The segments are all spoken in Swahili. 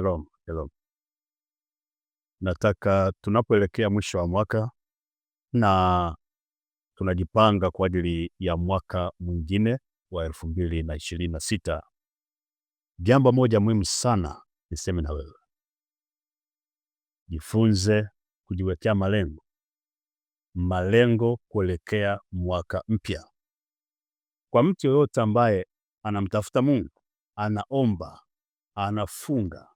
Shalom, shalom. Nataka tunapoelekea mwisho wa mwaka na tunajipanga kwa ajili ya mwaka mwingine wa 2026. Jambo moja muhimu sana niseme na wewe. Jifunze kujiwekea malengo. Malengo kuelekea mwaka mpya. Kwa mtu yoyote ambaye anamtafuta Mungu, anaomba, anafunga,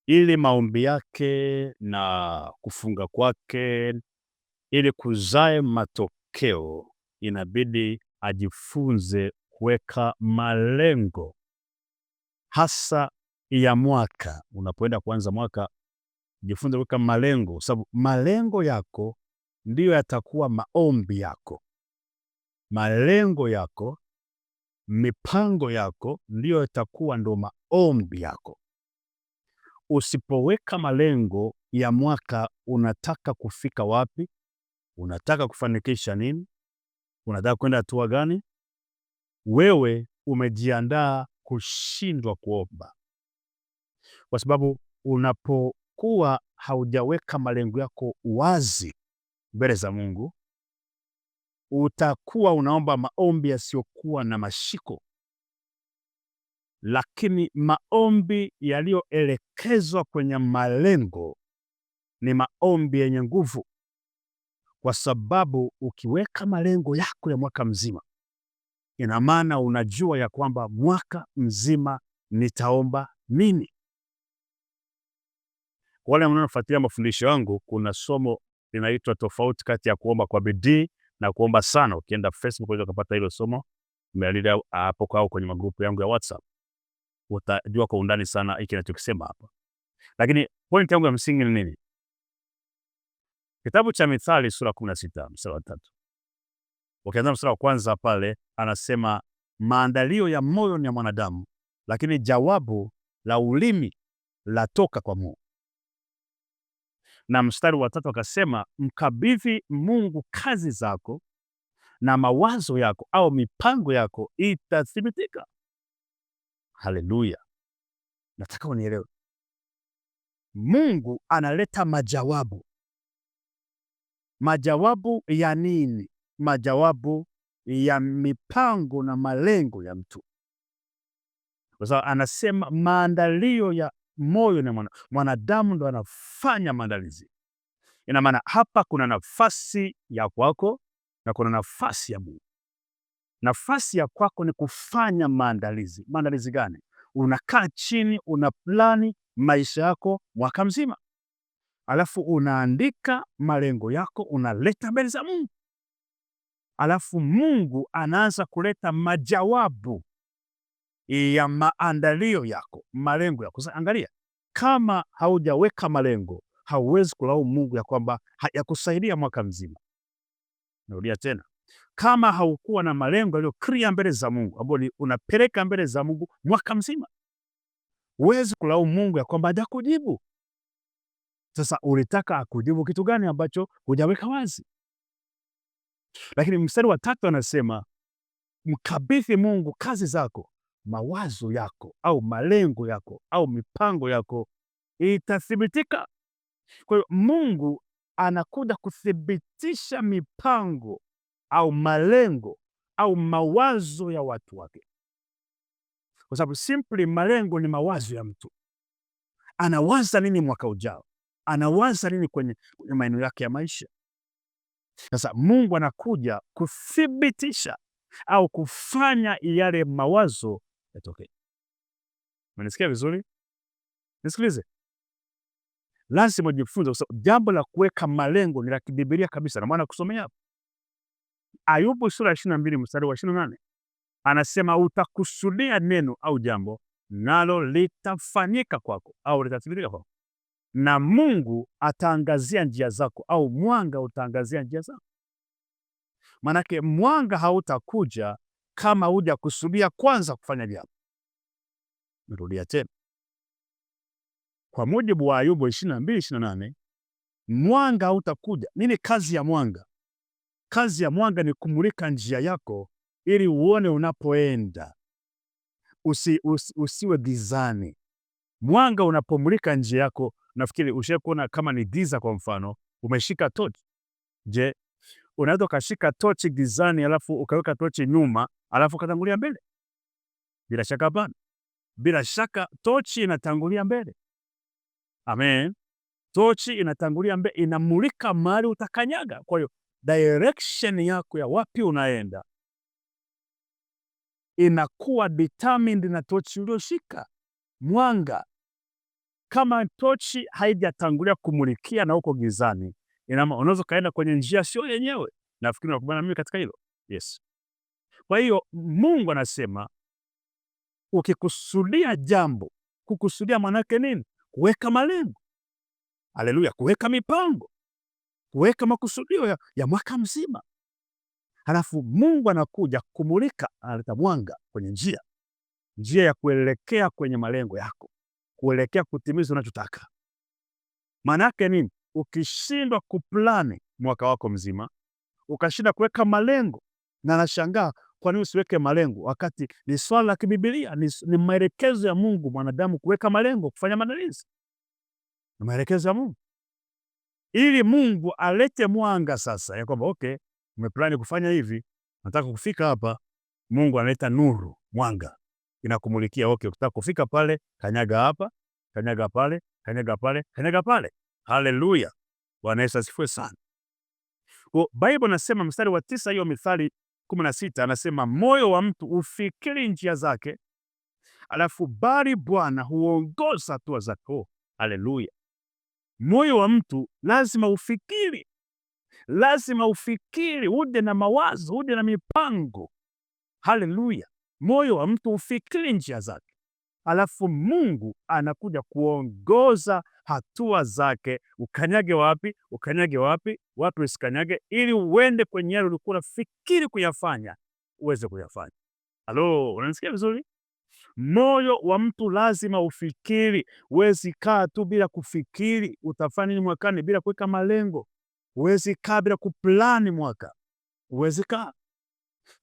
ili maombi yake na kufunga kwake ili kuzae matokeo, inabidi ajifunze kuweka malengo hasa ya mwaka. Unapoenda kuanza mwaka, jifunze kuweka malengo, sababu malengo yako ndiyo yatakuwa maombi yako. Malengo yako, mipango yako ndiyo yatakuwa ndo maombi yako. Usipoweka malengo ya mwaka, unataka kufika wapi? Unataka kufanikisha nini? Unataka kwenda hatua gani? Wewe umejiandaa kushindwa kuomba. Kwa sababu unapokuwa haujaweka malengo yako wazi mbele za Mungu, utakuwa unaomba maombi yasiyokuwa na mashiko. Lakini maombi yaliyoelekezwa kwenye malengo ni maombi yenye nguvu. Kwa sababu ukiweka malengo yako ya mwaka mzima, ina maana unajua ya kwamba mwaka mzima nitaomba nini. Wale wanaofuatilia mafundisho yangu, kuna somo linaitwa tofauti kati ya kuomba kwa bidii na kuomba sana. Ukienda Facebook unaweza kupata hilo somo, nimealia hapo kwao kwenye magrupu yangu ya WhatsApp. Utajua kwa undani sana hiki ninachokisema hapa. Lakini point yangu ya msingi ni nini? Kitabu cha Mithali sura 16 mstari wa 3. Ukianza mstari wa kwanza pale anasema maandalio ya moyo ni ya mwanadamu, lakini jawabu la ulimi latoka kwa Mungu. Na mstari wa 3 akasema mkabidhi Mungu kazi zako na mawazo yako au mipango yako itathibitika. Haleluya. Nataka unielewe. Mungu analeta majawabu. Majawabu ya nini? Majawabu ya mipango na malengo ya mtu. Kwa sababu anasema maandalio ya moyo na mwanadamu ndo anafanya maandalizi. Ina maana hapa kuna nafasi ya kwako na kuna nafasi ya Mungu. Nafasi ya kwako ni kufanya maandalizi. Maandalizi gani? Unakaa chini, una plani maisha yako mwaka mzima. Alafu unaandika malengo yako, unaleta mbele za Mungu. Alafu Mungu anaanza kuleta majawabu ya maandalio yako, malengo yako. Sasa angalia, kama haujaweka malengo, hauwezi kulaumu Mungu ya kwamba hayakusaidia mwaka mzima. Narudia tena. Kama haukuwa na malengo yaliyo mbele za Mungu, ambayo unapeleka mbele za Mungu mwaka mzima, huwezi kulaumu Mungu ya kwamba hajakujibu. Sasa ulitaka akujibu kitu gani ambacho hujaweka wazi? Lakini mstari wa 3 anasema mkabidhi Mungu kazi zako, mawazo yako au malengo yako au mipango yako itathibitika. Kwa hiyo Mungu anakuja kuthibitisha mipango au malengo au mawazo ya watu wake. Kwa sababu simply malengo ni mawazo ya mtu. Anawaza nini mwaka ujao? Anawaza nini kwenye maeneo yake ya maisha? Sasa Mungu anakuja kuthibitisha au kufanya yale mawazo yatokee. Unanisikia vizuri? Nisikilize. Lazima ujifunze, kwa sababu jambo la kuweka malengo ni la kibiblia kabisa. Na maana kusomea hapo Ayubu sura 22 mstari wa 28 anasema utakusudia neno au jambo, nalo litafanyika kwako au litathibitika kwako, na Mungu ataangazia njia zako au mwanga utaangazia njia zako. Manake mwanga hautakuja kama hujakusudia kwanza kufanya jambo. Narudia tena. Kwa mujibu wa Ayubu 22:28, mwanga hautakuja. Nini kazi ya mwanga? Kazi ya mwanga ni kumulika njia yako ili uone unapoenda. Usiwe gizani. Mwanga unapomulika njia yako, nafikiri ushawahi kuona kama ni giza kwa mfano, umeshika tochi. Je, unaweza ukashika tochi gizani alafu ukaweka tochi nyuma alafu ukatangulia mbele? Bila shaka hapana. Bila shaka tochi inatangulia mbele. Amen. Tochi inatangulia mbele, inamulika mahali utakanyaga. Kwa hiyo direction yako ya wapi unaenda inakuwa determined na tochi ulioshika. Mwanga, kama tochi haijatangulia kumulikia na uko gizani, unaweza kaenda kwenye njia sio yenyewe. Nafikiri unakubaliana mimi katika hilo. Yes. Kwa hiyo Mungu anasema ukikusudia jambo, kukusudia maana yake nini? Kuweka malengo. Haleluya, kuweka mipango, kuweka makusudio ya mwaka mzima. Halafu Mungu anakuja kumulika, analeta mwanga kwenye njia ya kuelekea kwenye malengo yako, kuelekea kutimiza unachotaka. Maana yake nini? Ukishindwa kuplani mwaka wako mzima, ukashinda kuweka malengo, na nashangaa kwa nini usiweke malengo wakati ni swala la kibibilia, ni maelekezo ya Mungu mwanadamu kuweka malengo, kufanya maandalizi. Ni maelekezo ya Mungu ili Mungu alete mwanga sasa ya kwamba okay, umeplani kufanya hivi, nataka kufika hapa. Mungu analeta nuru, mwanga inakumulikia. Okay, ukitaka kufika pale, kanyaga hapa, kanyaga pale, kanyaga pale, kanyaga pale. Haleluya, Bwana Yesu asifiwe sana. Kwa Bible nasema mstari wa 9 hiyo Mithali 16 anasema moyo wa mtu ufikiri njia zake, alafu bali Bwana huongoza hatua zake. Oh, haleluya. Moyo wa mtu lazima ufikiri, lazima ufikiri, uje na mawazo, uje na mipango. Haleluya. Moyo wa mtu ufikiri njia zake, alafu Mungu anakuja kuongoza hatua zake. Ukanyage wapi, ukanyage wapi, wapi usikanyage, ili uende kwenye yale ulikuwa unafikiri kuyafanya, uweze kuyafanya. Halo, unanisikia vizuri? Moyo wa mtu lazima ufikiri. Huwezi kaa tu bila kufikiri utafanya nini mwakani, bila kuweka malengo. Huwezi kaa bila kuplani mwaka, huwezi kaa.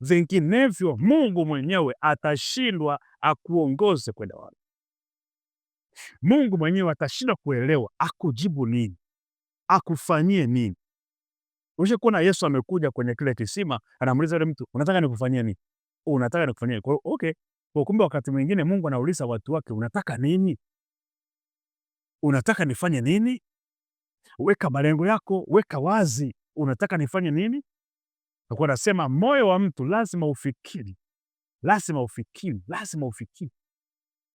Vinginevyo Mungu mwenyewe atashindwa akuongoze kwenda wapi. Mungu mwenyewe atashindwa kuelewa akujibu nini, akufanyie nini. Ushakuona Yesu amekuja kwenye kile kisima, anamuuliza yule mtu, unataka nikufanyie nini? Unataka nikufanyie? Kwa hiyo okay, kwa kumbe wakati mwingine Mungu anauliza watu wake, unataka nini? Unataka nifanye nini? Weka malengo yako, weka wazi, unataka nifanye nini? Kwa nasema moyo wa mtu lazima ufikiri, lazima ufikiri, lazima ufikiri.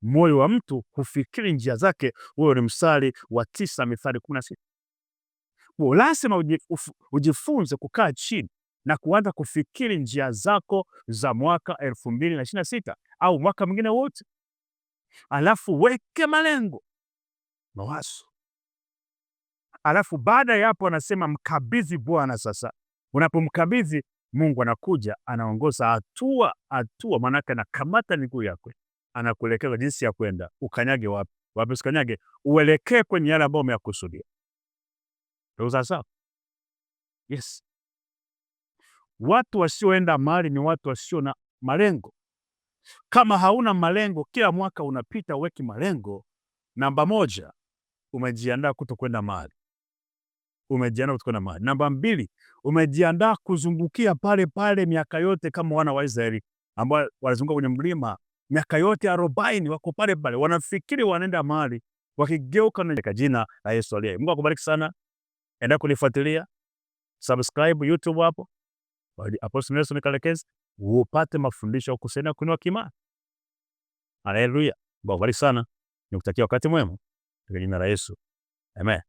Moyo wa mtu hufikiri njia zake. Huo ni mstari wa 9 Mithali 16. Kwa lazima ujifunze kukaa chini na kuanza kufikiri njia zako za mwaka 2026 au mwaka mwingine wote, alafu weke malengo, mawazo. Alafu baada ya hapo anasema mkabidhi Bwana. Sasa unapomkabidhi Mungu, anakuja anaongoza hatua hatua, maanake anakamata miguu yako, anakuelekeza jinsi ya kwenda, ukanyage wapi, wapi usikanyage, uelekee kwenye yale ambayo umeyakusudia. Ndio sasa. Yes. Watu wasioenda mahali ni watu wasio na malengo. Kama hauna malengo, kila mwaka unapita uweki malengo, namba 1, umejiandaa kutokwenda mahali. Umejiandaa kutokwenda mahali. Namba 2, umejiandaa kuzungukia pale pale miaka yote, kama wana wa Israeli ambao walizunguka kwenye mlima miaka yote 40, wako pale pale, wanafikiri wanaenda mahali, wakigeuka na jina la Yesu aliye. Mungu akubariki sana. Enda kunifuatilia, subscribe YouTube hapo Apostle Nelson Kalekezi, upate mafundisho kuhusiana kuinua kiimani. Haleluya. Mungu akubariki sana. Nikutakia wakati mwema katika jina la Yesu. Amen.